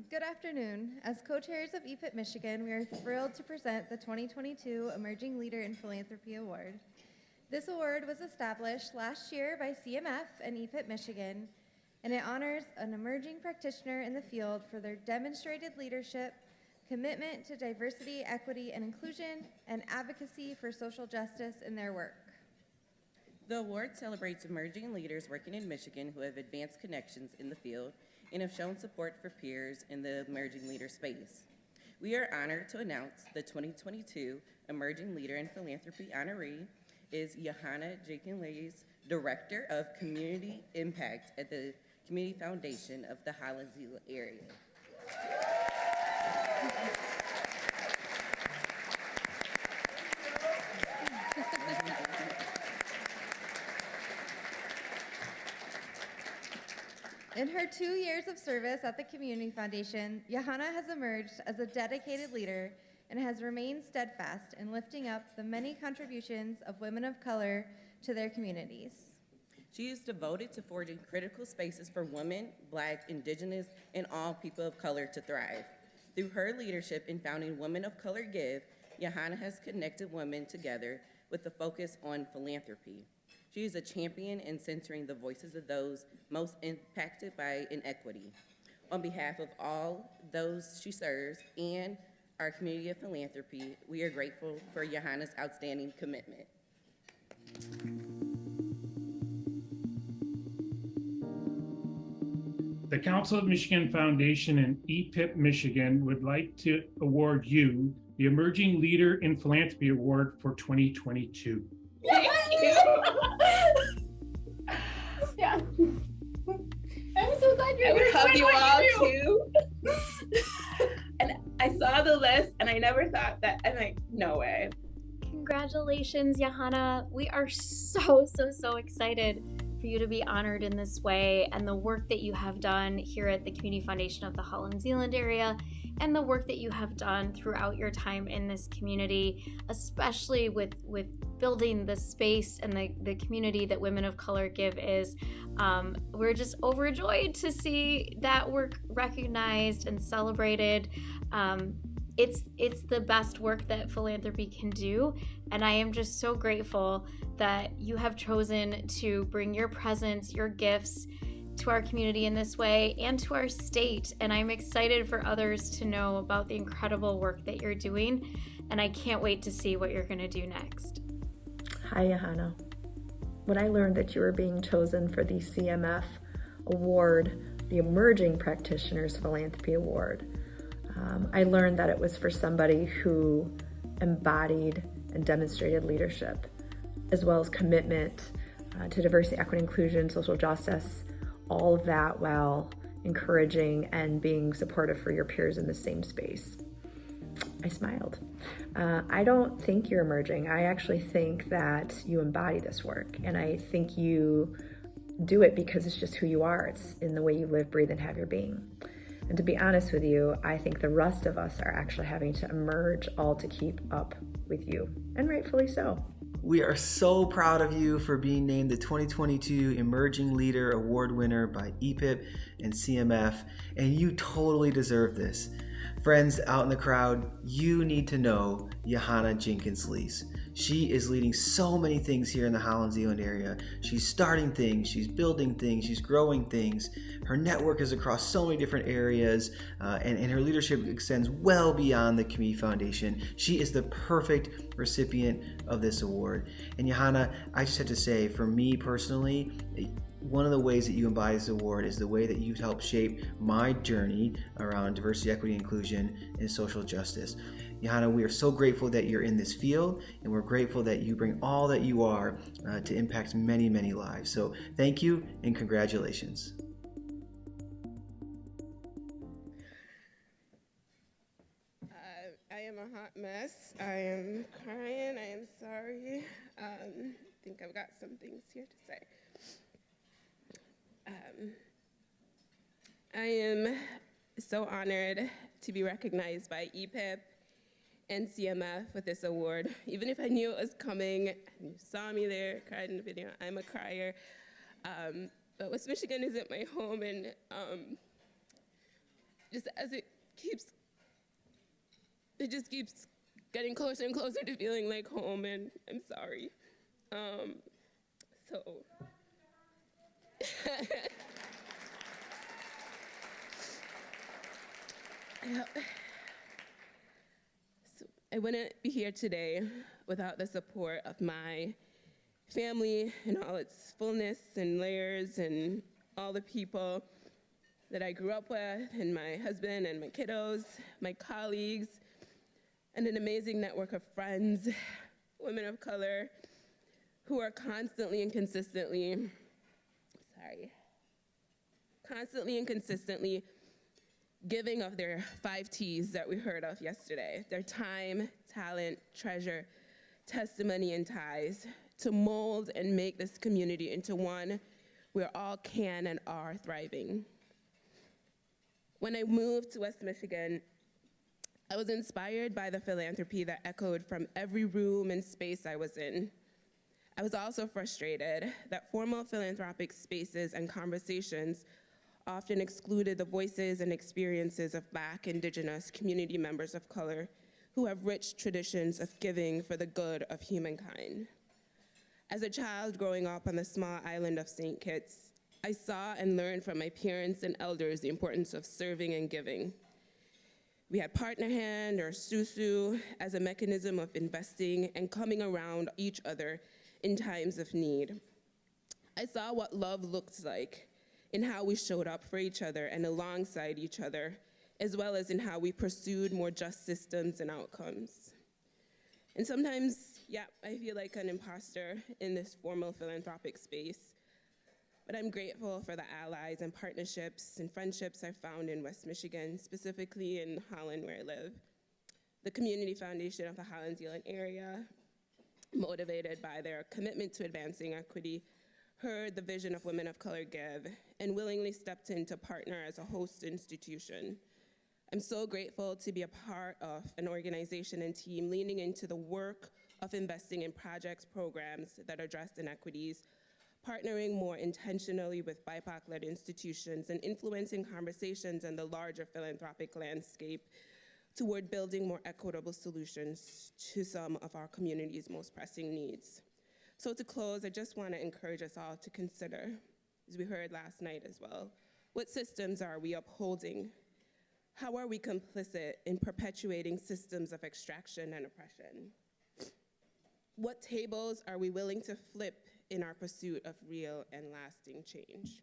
Good afternoon. As co-chairs of EPIP Michigan, we are thrilled to present the 2022 Emerging Leader in Philanthropy Award. This award was established last year by CMF and EPIP Michigan, and it honors an emerging practitioner in the field for their demonstrated leadership, commitment to diversity, equity, and inclusion, and advocacy for social justice in their work. The award celebrates emerging leaders working in Michigan who have advanced connections in the field and have shown support for peers in the emerging leader space. We are honored to announce the 2022 Emerging Leader in Philanthropy honoree is Yah-Hanna Jenkins Leys, Director of Community Impact at the Community Foundation of the Holland-Zeeland area. In her 2 years of service at the Community Foundation, Yah-Hanna has emerged as a dedicated leader and has remained steadfast in lifting up the many contributions of women of color to their communities. She is devoted to forging critical spaces for women, Black, Indigenous, and all people of color to thrive. Through her leadership in founding Women of Color Give, Yah-Hanna has connected women together with a focus on philanthropy. She is a champion in centering the voices of those most impacted by inequity. On behalf of all those she serves and our community of philanthropy, we are grateful for Yah-Hanna's outstanding commitment. The Council of Michigan Foundation and EPIP Michigan would like to award you the Emerging Leader in Philanthropy Award for 2022. Thank you. Yeah. I'm so glad you're here. I would hug you all too. And I saw the list and I never thought that, I'm like, no way. Congratulations, Yah-Hanna. We are so excited for you to be honored in this way, and the work that you have done here at the Community Foundation of the Holland-Zeeland area, and the work that you have done throughout your time in this community, especially with building the space and the community that Women of Color Give is. We're just overjoyed to see that work recognized and celebrated. It's the best work that philanthropy can do, and I am just so grateful that you have chosen to bring your presence, your gifts to our community in this way and to our state. And I'm excited for others to know about the incredible work that you're doing, and I can't wait to see what you're going to do next. Hi, Yah-Hanna. When I learned that you were being chosen for the CMF award, the Emerging Practitioners Philanthropy Award, I learned that it was for somebody who embodied and demonstrated leadership, as well as commitment to diversity, equity, inclusion, social justice, all of that while encouraging and being supportive for your peers in the same space. I smiled. I don't think you're emerging. I actually think that you embody this work, and I think you do it because it's just who you are. It's in the way you live, breathe, and have your being. And to be honest with you, I think the rest of us are actually having to emerge all to keep up with you, and rightfully so. We are so proud of you for being named the 2022 Emerging Leader Award winner by EPIP and CMF, and you totally deserve this. Friends out in the crowd, you need to know Yah-Hanna Jenkins Leys. She is leading so many things here in the Holland-Zeeland area. She's starting things, she's building things, she's growing things. Her network is across so many different areas, and her leadership extends well beyond the Community Foundation. She is the perfect recipient of this award. And Yah-Hanna, I just have to say, for me personally, one of the ways that you embody this award is the way that you've helped shape my journey around diversity, equity, inclusion, and social justice. Yah-Hanna, we are so grateful that you're in this field, and we're grateful that you bring all that you are to impact many, many lives. So thank you and congratulations. I am a hot mess. I am crying. I am sorry. I think I've got some things here to say. I am so honored to be recognized by EPIP and CMF with this award. Even if I knew it was coming, and you saw me there, cried in the video, I'm a crier. But West Michigan isn't my home, and just as it just keeps getting closer and closer to feeling like home, and I'm sorry. So I wouldn't be here today without the support of my family in all its fullness and layers, and all the people that I grew up with, and my husband and my kiddos, my colleagues, and an amazing network of friends, women of color, who are constantly and consistently giving of their 5 T's that we heard of yesterday: their time, talent, treasure, testimony, and ties, to mold and make this community into one where all can and are thriving. When I moved to West Michigan, I was inspired by the philanthropy that echoed from every room and space I was in. I was also frustrated that formal philanthropic spaces and conversations often excluded the voices and experiences of Black, Indigenous, community members of color who have rich traditions of giving for the good of humankind. As a child growing up on the small island of St. Kitts, I saw and learned from my parents and elders the importance of serving and giving. We had partner hand or susu as a mechanism of investing and coming around each other in times of need. I saw what love looked like in how we showed up for each other and alongside each other, as well as in how we pursued more just systems and outcomes. And sometimes, yeah, I feel like an imposter in this formal philanthropic space, but I'm grateful for the allies and partnerships and friendships I found in West Michigan, specifically in Holland, where I live. The Community Foundation of the Holland Zeeland area, motivated by their commitment to advancing equity, heard the vision of Women of Color Give and willingly stepped in to partner as a host institution. I'm so grateful to be a part of an organization and team leaning into the work of investing in projects, programs that address inequities, partnering more intentionally with BIPOC-led institutions, and influencing conversations in the larger philanthropic landscape toward building more equitable solutions to some of our community's most pressing needs. So to close, I just want to encourage us all to consider, as we heard last night as well, what systems are we upholding? How are we complicit in perpetuating systems of extraction and oppression? What tables are we willing to flip in our pursuit of real and lasting change?